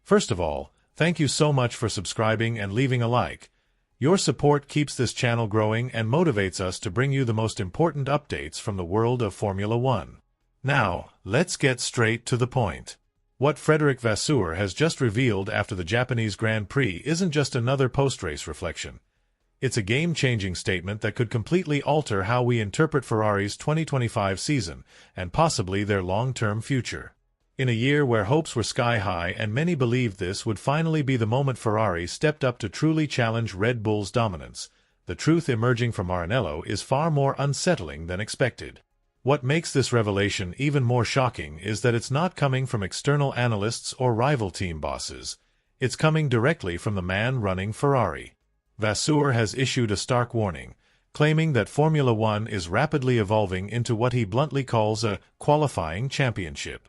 First of all, thank you so much for subscribing and leaving a like. Your support keeps this channel growing and motivates us to bring you the most important updates from the world of Formula One. Now, let's get straight to the point. What Frédéric Vasseur has just revealed after the Japanese Grand Prix isn't just another post-race reflection. It's a game-changing statement that could completely alter how we interpret Ferrari's 2025 season and possibly their long-term future. In a year where hopes were sky-high and many believed this would finally be the moment Ferrari stepped up to truly challenge Red Bull's dominance, the truth emerging from Maranello is far more unsettling than expected. What makes this revelation even more shocking is that it's not coming from external analysts or rival team bosses. It's coming directly from the man running Ferrari. Vasseur has issued a stark warning, claiming that Formula One is rapidly evolving into what he bluntly calls a qualifying championship.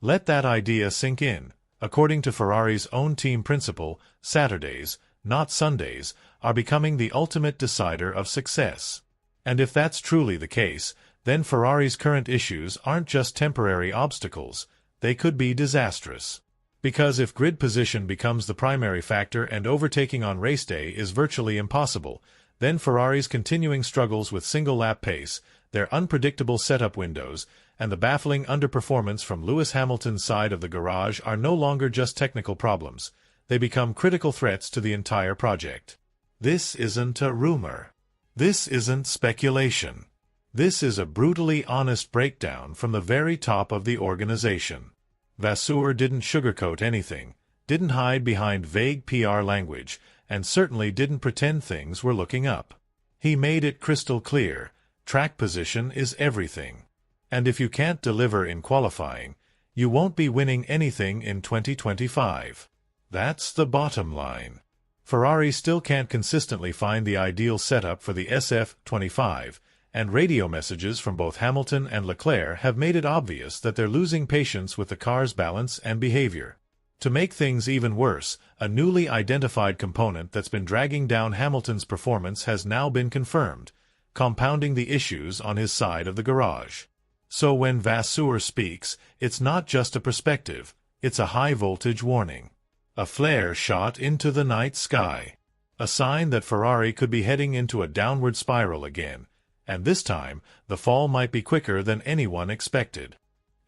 Let that idea sink in. According to Ferrari's own team principle, Saturdays, not Sundays, are becoming the ultimate decider of success. And if that's truly the case, then Ferrari's current issues aren't just temporary obstacles, they could be disastrous. Because if grid position becomes the primary factor and overtaking on race day is virtually impossible, then Ferrari's continuing struggles with single-lap pace, their unpredictable setup windows, and the baffling underperformance from Lewis Hamilton's side of the garage are no longer just technical problems. They become critical threats to the entire project. This isn't a rumor. This isn't speculation. This is a brutally honest breakdown from the very top of the organization. Vasseur didn't sugarcoat anything, didn't hide behind vague PR language, and certainly didn't pretend things were looking up. He made it crystal clear, track position is everything. And if you can't deliver in qualifying, you won't be winning anything in 2025. That's the bottom line. Ferrari still can't consistently find the ideal setup for the SF25, and radio messages from both Hamilton and Leclerc have made it obvious that they're losing patience with the car's balance and behavior. To make things even worse, a newly identified component that's been dragging down Hamilton's performance has now been confirmed, compounding the issues on his side of the garage. So when Vasseur speaks, it's not just a perspective, it's a high-voltage warning. A flare shot into the night sky. A sign that Ferrari could be heading into a downward spiral again, and this time, the fall might be quicker than anyone expected.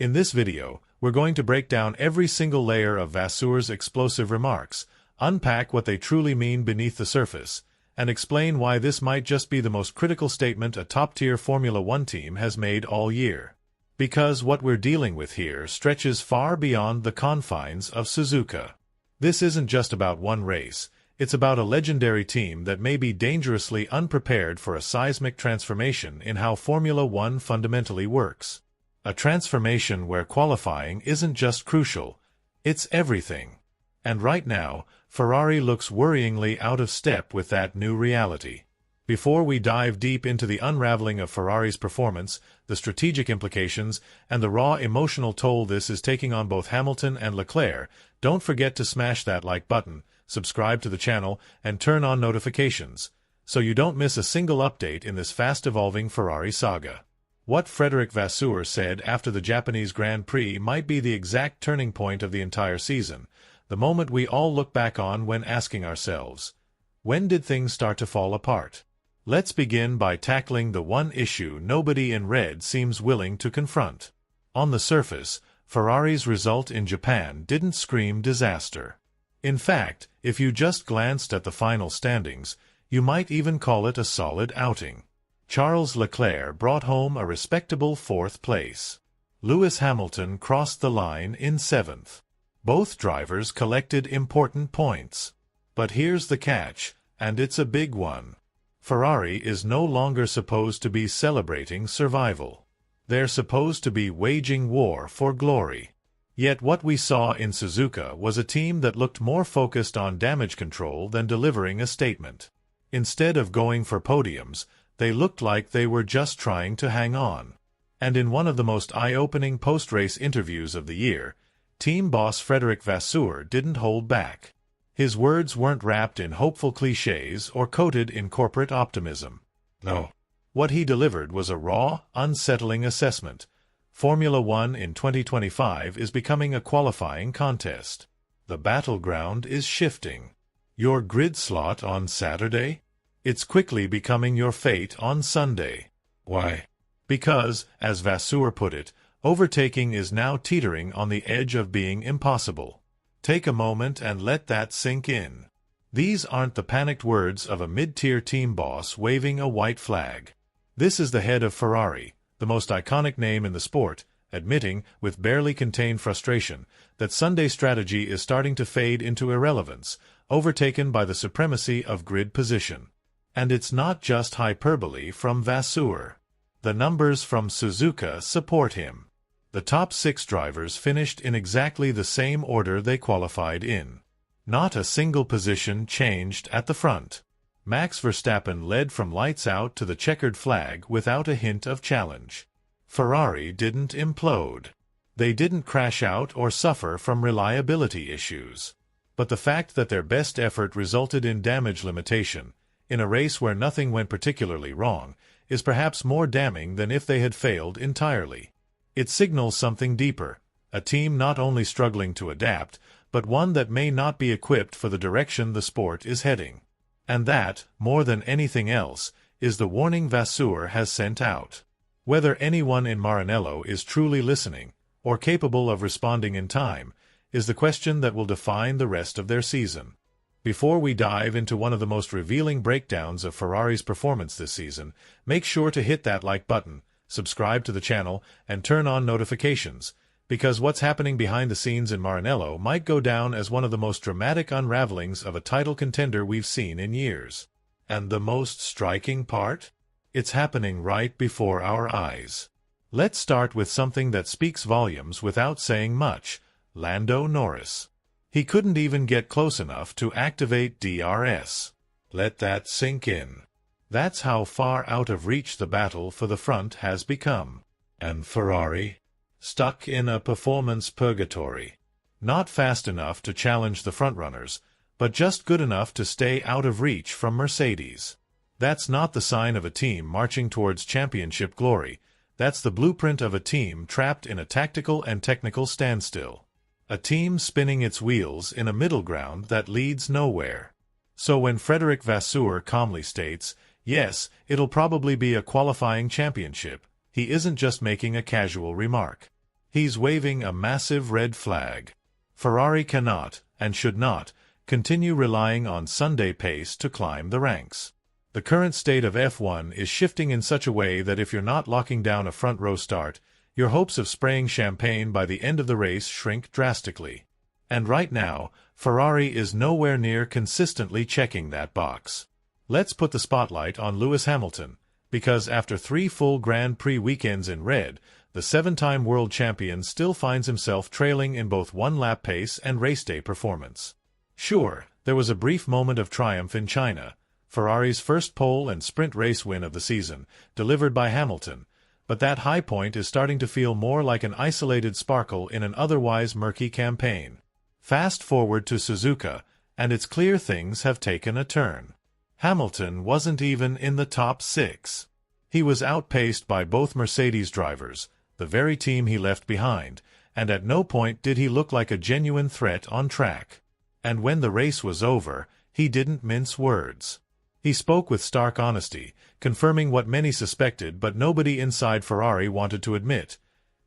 In this video, we're going to break down every single layer of Vasseur's explosive remarks, unpack what they truly mean beneath the surface, and explain why this might just be the most critical statement a top-tier Formula One team has made all year. Because what we're dealing with here stretches far beyond the confines of Suzuka. This isn't just about one race, it's about a legendary team that may be dangerously unprepared for a seismic transformation in how Formula One fundamentally works. A transformation where qualifying isn't just crucial, it's everything. And right now, Ferrari looks worryingly out of step with that new reality. Before we dive deep into the unraveling of Ferrari's performance, the strategic implications, and the raw emotional toll this is taking on both Hamilton and Leclerc, don't forget to smash that like button, subscribe to the channel, and turn on notifications, so you don't miss a single update in this fast-evolving Ferrari saga. What Frédéric Vasseur said after the Japanese Grand Prix might be the exact turning point of the entire season, the moment we all look back on when asking ourselves, when did things start to fall apart? Let's begin by tackling the one issue nobody in red seems willing to confront. On the surface, Ferrari's result in Japan didn't scream disaster. In fact, if you just glanced at the final standings, you might even call it a solid outing. Charles Leclerc brought home a respectable 4th place. Lewis Hamilton crossed the line in 7th. Both drivers collected important points. But here's the catch, and it's a big one. Ferrari is no longer supposed to be celebrating survival. They're supposed to be waging war for glory. Yet what we saw in Suzuka was a team that looked more focused on damage control than delivering a statement. Instead of going for podiums, they looked like they were just trying to hang on. And in one of the most eye-opening post-race interviews of the year, team boss Frédéric Vasseur didn't hold back. His words weren't wrapped in hopeful clichés or coated in corporate optimism. No. What he delivered was a raw, unsettling assessment. Formula One in 2025 is becoming a qualifying contest. The battleground is shifting. Your grid slot on Saturday? It's quickly becoming your fate on Sunday. Why? Because, as Vasseur put it, overtaking is now teetering on the edge of being impossible. Take a moment and let that sink in. These aren't the panicked words of a mid-tier team boss waving a white flag. This is the head of Ferrari, the most iconic name in the sport, admitting, with barely contained frustration, that Sunday's strategy is starting to fade into irrelevance, overtaken by the supremacy of grid position. And it's not just hyperbole from Vasseur. The numbers from Suzuka support him. The top 6 drivers finished in exactly the same order they qualified in. Not a single position changed at the front. Max Verstappen led from lights out to the checkered flag without a hint of challenge. Ferrari didn't implode. They didn't crash out or suffer from reliability issues. But the fact that their best effort resulted in damage limitation, in a race where nothing went particularly wrong, is perhaps more damning than if they had failed entirely. It signals something deeper, a team not only struggling to adapt, but one that may not be equipped for the direction the sport is heading. And that, more than anything else, is the warning Vasseur has sent out. Whether anyone in Maranello is truly listening, or capable of responding in time, is the question that will define the rest of their season. Before we dive into one of the most revealing breakdowns of Ferrari's performance this season, make sure to hit that like button, subscribe to the channel, and turn on notifications, because what's happening behind the scenes in Maranello might go down as one of the most dramatic unravelings of a title contender we've seen in years. And the most striking part? It's happening right before our eyes. Let's start with something that speaks volumes without saying much: Lando Norris. He couldn't even get close enough to activate DRS. Let that sink in. That's how far out of reach the battle for the front has become. And Ferrari? Stuck in a performance purgatory. Not fast enough to challenge the frontrunners, but just good enough to stay out of reach from Mercedes. That's not the sign of a team marching towards championship glory. That's the blueprint of a team trapped in a tactical and technical standstill. A team spinning its wheels in a middle ground that leads nowhere. So when Frédéric Vasseur calmly states, yes, it'll probably be a qualifying championship, he isn't just making a casual remark. He's waving a massive red flag. Ferrari cannot, and should not, continue relying on Sunday pace to climb the ranks. The current state of F1 is shifting in such a way that if you're not locking down a front-row start, your hopes of spraying champagne by the end of the race shrink drastically. And right now, Ferrari is nowhere near consistently checking that box. Let's put the spotlight on Lewis Hamilton, because after 3 full Grand Prix weekends in red, the 7-time world champion still finds himself trailing in both one-lap pace and race day performance. Sure, there was a brief moment of triumph in China, Ferrari's first pole and sprint race win of the season, delivered by Hamilton, but that high point is starting to feel more like an isolated sparkle in an otherwise murky campaign. Fast forward to Suzuka, and it's clear things have taken a turn. Hamilton wasn't even in the top 6. He was outpaced by both Mercedes drivers, the very team he left behind, and at no point did he look like a genuine threat on track. And when the race was over, he didn't mince words. He spoke with stark honesty, confirming what many suspected but nobody inside Ferrari wanted to admit.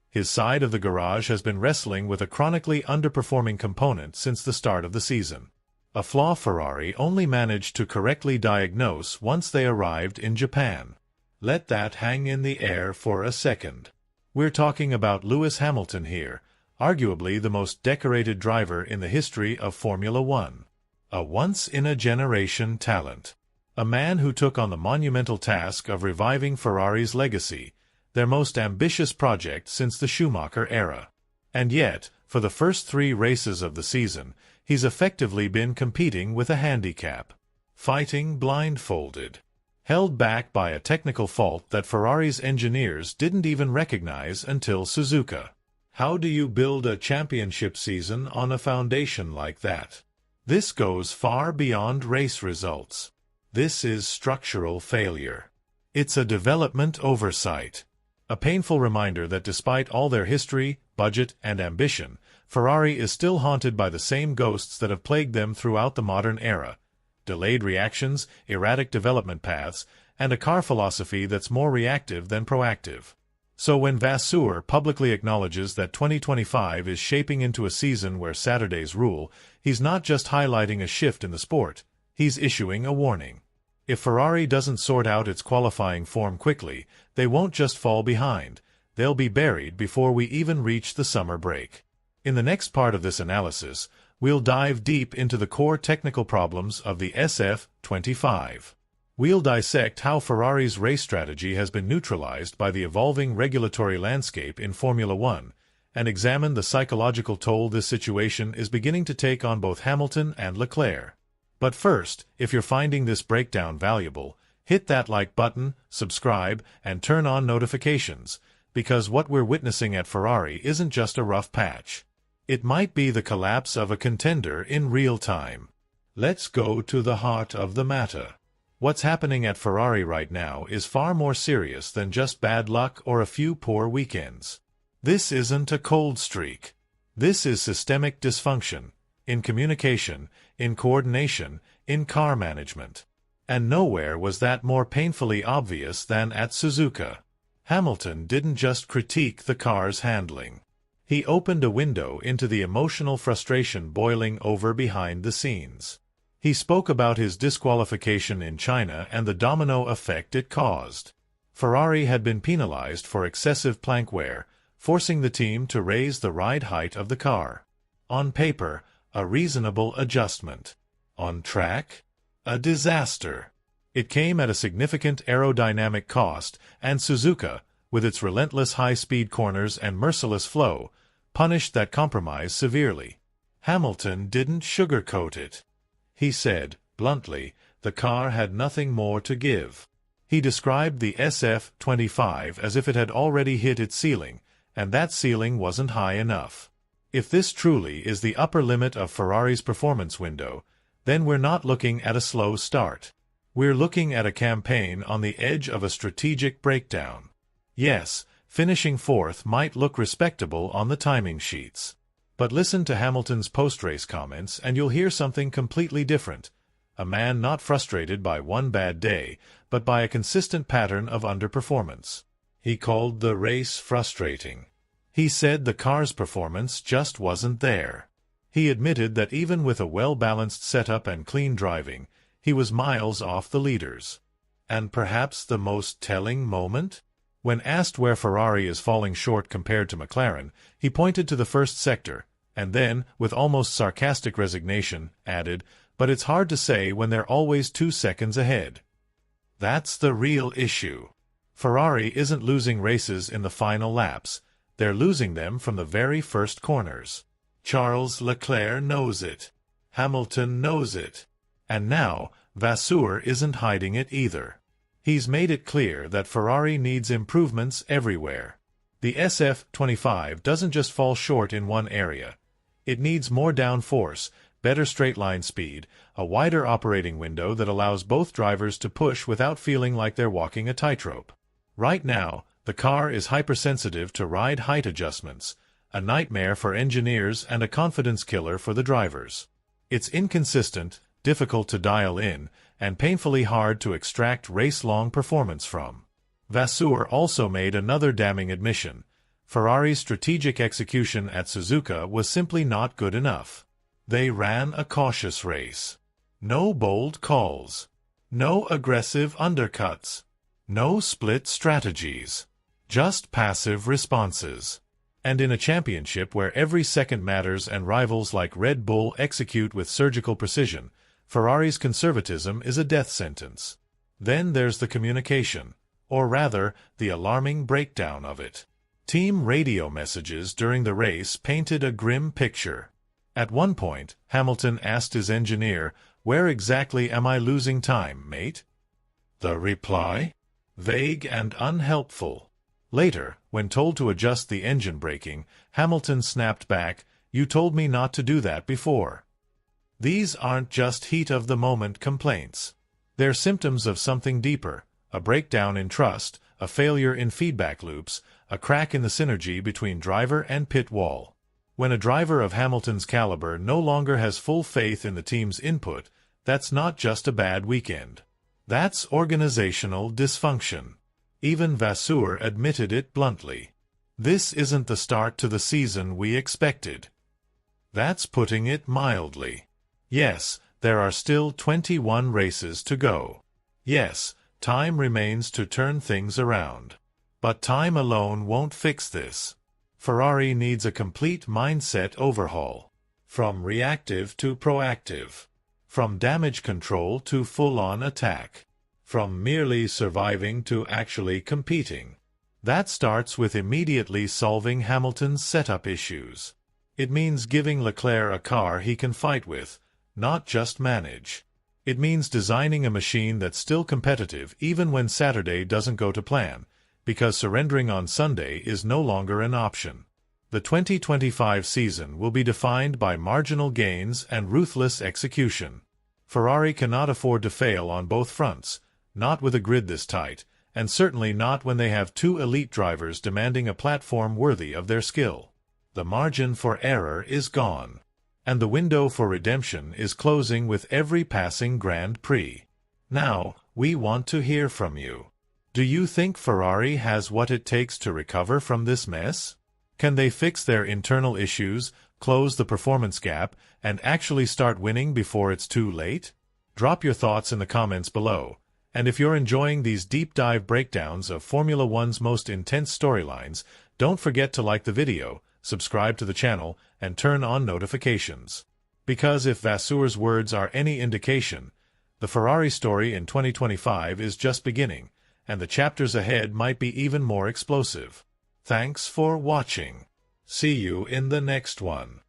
His side of the garage has been wrestling with a chronically underperforming component since the start of the season. A flaw Ferrari only managed to correctly diagnose once they arrived in Japan. Let that hang in the air for a second. We're talking about Lewis Hamilton here, arguably the most decorated driver in the history of Formula One. A once-in-a-generation talent. A man who took on the monumental task of reviving Ferrari's legacy, their most ambitious project since the Schumacher era. And yet, for the first 3 races of the season, he's effectively been competing with a handicap. Fighting blindfolded. Held back by a technical fault that Ferrari's engineers didn't even recognize until Suzuka. How do you build a championship season on a foundation like that? This goes far beyond race results. This is structural failure. It's a development oversight. A painful reminder that despite all their history, budget, and ambition, Ferrari is still haunted by the same ghosts that have plagued them throughout the modern era: delayed reactions, erratic development paths, and a car philosophy that's more reactive than proactive. So when Vasseur publicly acknowledges that 2025 is shaping into a season where Saturdays rule, he's not just highlighting a shift in the sport, he's issuing a warning. If Ferrari doesn't sort out its qualifying form quickly, they won't just fall behind, they'll be buried before we even reach the summer break. In the next part of this analysis, we'll dive deep into the core technical problems of the SF25. We'll dissect how Ferrari's race strategy has been neutralized by the evolving regulatory landscape in Formula One, and examine the psychological toll this situation is beginning to take on both Hamilton and Leclerc. But first, if you're finding this breakdown valuable, hit that like button, subscribe, and turn on notifications, because what we're witnessing at Ferrari isn't just a rough patch. It might be the collapse of a contender in real time. Let's go to the heart of the matter. What's happening at Ferrari right now is far more serious than just bad luck or a few poor weekends. This isn't a cold streak. This is systemic dysfunction, in communication, in coordination, in car management. And nowhere was that more painfully obvious than at Suzuka. Hamilton didn't just critique the car's handling. He opened a window into the emotional frustration boiling over behind the scenes. He spoke about his disqualification in China and the domino effect it caused. Ferrari had been penalized for excessive plank wear, forcing the team to raise the ride height of the car. On paper, a reasonable adjustment. On track, a disaster. It came at a significant aerodynamic cost, and Suzuka, with its relentless high-speed corners and merciless flow, punished that compromise severely. Hamilton didn't sugarcoat it. He said, bluntly, the car had nothing more to give. He described the SF25 as if it had already hit its ceiling, and that ceiling wasn't high enough. If this truly is the upper limit of Ferrari's performance window, then we're not looking at a slow start. We're looking at a campaign on the edge of a strategic breakdown. Yes, finishing fourth might look respectable on the timing sheets. But listen to Hamilton's post-race comments and you'll hear something completely different. A man not frustrated by one bad day, but by a consistent pattern of underperformance. He called the race frustrating. He said the car's performance just wasn't there. He admitted that even with a well-balanced setup and clean driving, he was miles off the leaders. And perhaps the most telling moment? When asked where Ferrari is falling short compared to McLaren, he pointed to the first sector, and then, with almost sarcastic resignation, added, "But it's hard to say when they're always 2 seconds ahead." That's the real issue. Ferrari isn't losing races in the final laps, they're losing them from the very first corners. Charles Leclerc knows it. Hamilton knows it. And now, Vasseur isn't hiding it either. He's made it clear that Ferrari needs improvements everywhere. The SF25 doesn't just fall short in one area. It needs more downforce, better straight-line speed, a wider operating window that allows both drivers to push without feeling like they're walking a tightrope. Right now, the car is hypersensitive to ride height adjustments, a nightmare for engineers and a confidence killer for the drivers. It's inconsistent, difficult to dial in, and painfully hard to extract race-long performance from. Vasseur also made another damning admission. Ferrari's strategic execution at Suzuka was simply not good enough. They ran a cautious race. No bold calls. No aggressive undercuts. No split strategies. Just passive responses. And in a championship where every second matters and rivals like Red Bull execute with surgical precision, Ferrari's conservatism is a death sentence. Then there's the communication, or rather, the alarming breakdown of it. Team radio messages during the race painted a grim picture. At one point, Hamilton asked his engineer, "Where exactly am I losing time, mate?" The reply? Vague and unhelpful. Later, when told to adjust the engine braking, Hamilton snapped back, "You told me not to do that before." These aren't just heat-of-the-moment complaints. They're symptoms of something deeper, a breakdown in trust, a failure in feedback loops, a crack in the synergy between driver and pit wall. When a driver of Hamilton's caliber no longer has full faith in the team's input, that's not just a bad weekend. That's organizational dysfunction. Even Vasseur admitted it bluntly. This isn't the start to the season we expected. That's putting it mildly. Yes, there are still 21 races to go. Yes, time remains to turn things around. But time alone won't fix this. Ferrari needs a complete mindset overhaul. From reactive to proactive. From damage control to full-on attack. From merely surviving to actually competing. That starts with immediately solving Hamilton's setup issues. It means giving Leclerc a car he can fight with, not just manage. It means designing a machine that's still competitive even when Saturday doesn't go to plan, because surrendering on Sunday is no longer an option. The 2025 season will be defined by marginal gains and ruthless execution. Ferrari cannot afford to fail on both fronts, not with a grid this tight, and certainly not when they have two elite drivers demanding a platform worthy of their skill. The margin for error is gone. And the window for redemption is closing with every passing Grand Prix. Now, we want to hear from you. Do you think Ferrari has what it takes to recover from this mess? Can they fix their internal issues, close the performance gap, and actually start winning before it's too late? Drop your thoughts in the comments below. And if you're enjoying these deep dive breakdowns of Formula One's most intense storylines, don't forget to like the video, subscribe to the channel, and turn on notifications. Because if Vasseur's words are any indication, the Ferrari story in 2025 is just beginning, and the chapters ahead might be even more explosive. Thanks for watching. See you in the next one.